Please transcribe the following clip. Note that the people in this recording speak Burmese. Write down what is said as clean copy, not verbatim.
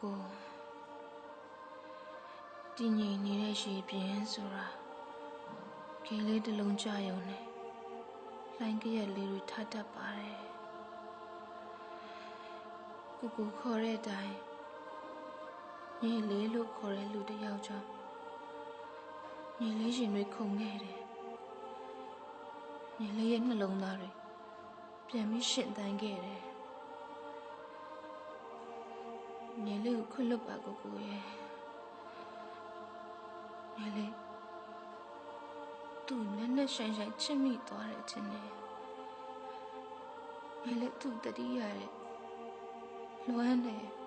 ကိုတည်ငြိမ်နေတဲ့ရှည်ပြင်းဆိုတာကင်းလေးတစ်လုံးကြရုံနဲ့လိုင်းကရက်လေးတွေထတတ်ပါတယ်ကိုခေါ်တဲ့အတိုင်းညီလေးလို့ခေါ်တဲ့လူတစ်ယောက်ကြောင့်ညီလေးရှင်တွေခုန်ခဲ့တယ်ညီလေးရဲ့နှလုံးသားတွေပြန်ပြီးရှင်သန်ခဲ့တယ်ညီလေးကိုခွတ်လွတ်ပါကိုရဲ့ညီလေးသူနဲ့ဆိုင်ချစ်မိသွားတယ်ချင်းနဲ့ညီလေးသူတတိရတယ်လွမ်းတယ်